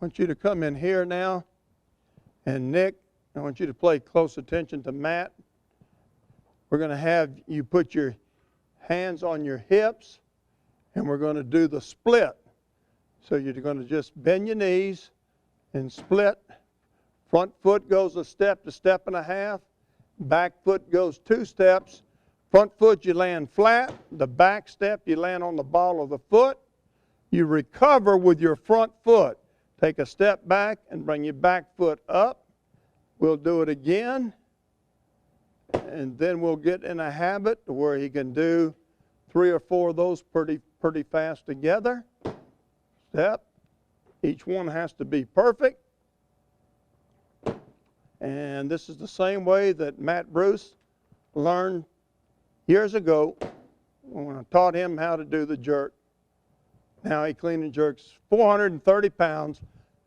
want you to come in here now. And Nick, I want you to pay close attention to Matt. We're going to have you put your hands on your hips, and we're going to do the split. So you're going to just bend your knees and split. Front foot goes a step to step and a half. Back foot goes 2 steps. Front foot you land flat. The back step you land on the ball of the foot. You recover with your front foot. Take a step back and bring your back foot up. We'll do it again. And then we'll get in a habit where he can do 3 or 4 of those pretty fast together. Step. Each one has to be perfect. And this is the same way that Matt Bruce learned years ago when I taught him how to do the jerk. Now he clean and jerks 430 pounds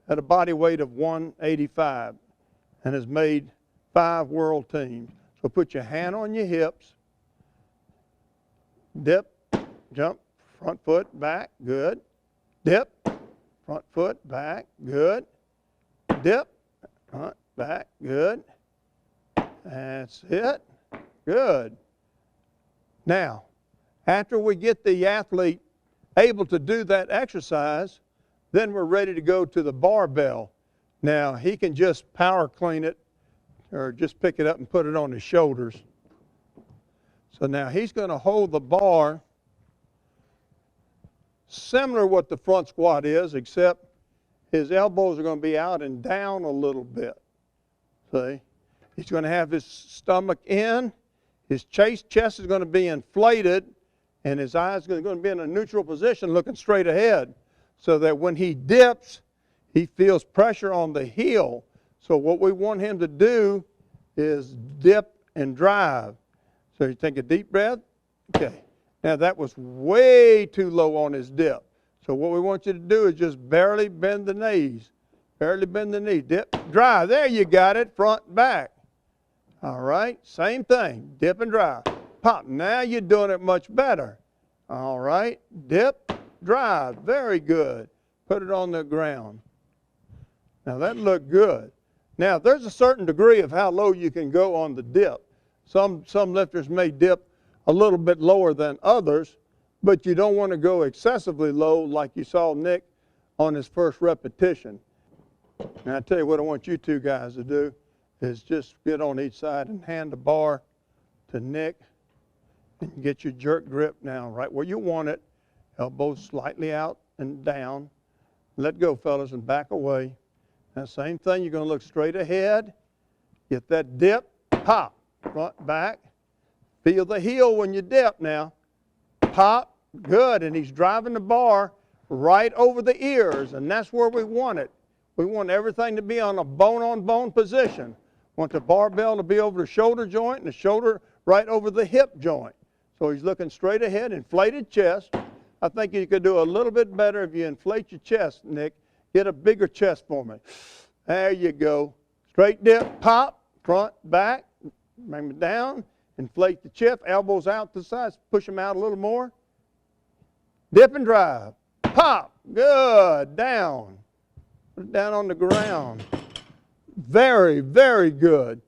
at a body weight of 185 and has made 5 world teams. So put your hand on your hips, dip, jump, front foot, back, good. Dip, front foot, back, good. Dip, front, back, good. That's it. Good. Now, after we get the athlete able to do that exercise, then we're ready to go to the barbell. Now, he can just power clean it or just pick it up and put it on his shoulders. So now he's going to hold the bar similar to what the front squat is, except his elbows are going to be out and down a little bit. See? He's going to have his stomach in, his chest is going to be inflated, and his eyes are going to be in a neutral position looking straight ahead, so that when he dips, he feels pressure on the heel. So what we want him to do is dip and drive. So you take a deep breath. Okay. Now that was way too low on his dip. So what we want you to do is just barely bend the knees. Barely bend the knee. Dip, drive. There you got it, front, back. All right. Same thing. Dip and drive. Pop. Now you're doing it much better. All right. Dip, drive. Very good. Put it on the ground. Now that looked good. Now there's a certain degree of how low you can go on the dip. Some lifters may dip a little bit lower than others, but you don't want to go excessively low like you saw Nick on his first repetition. Now I tell you what I want you 2 guys to do is just get on each side and hand the bar to Nick and get your jerk grip now right where you want it. Elbows slightly out and down. Let go, fellas, and back away. Now, same thing, you're going to look straight ahead. Get that dip, pop, front, back. Feel the heel when you dip now. Pop, good, and he's driving the bar right over the ears, and that's where we want it. We want everything to be on a bone-on-bone position. Want the barbell to be over the shoulder joint and the shoulder right over the hip joint. So he's looking straight ahead, inflated chest. I think you could do a little bit better if you inflate your chest, Nick. Get a bigger chest for me. There you go. Straight dip, pop, front, back, bring it down, inflate the chest, elbows out to the sides, push them out a little more. Dip and drive. Pop, good, down. Put it down on the ground. Very, very good.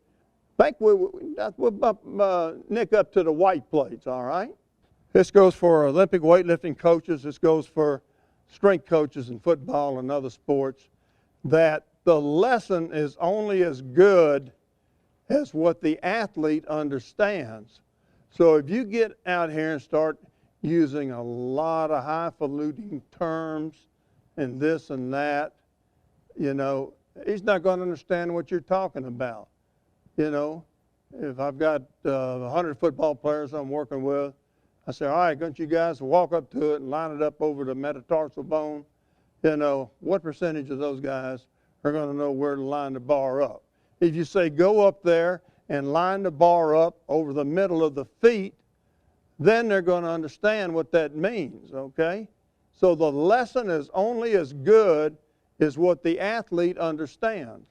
I think we'll bump Nick up to the white plates, all right? This goes for Olympic weightlifting coaches. This goes for strength coaches in football and other sports, that the lesson is only as good as what the athlete understands. So if you get out here and start using a lot of highfalutin terms and this and that, you know, he's not going to understand what you're talking about. You know, if I've got 100 football players I'm working with, I say, all right, don't you guys walk up to it and line it up over the metatarsal bone? You know, what percentage of those guys are going to know where to line the bar up? If you say go up there and line the bar up over the middle of the feet, then they're going to understand what that means, okay? So the lesson is only as good as what the athlete understands.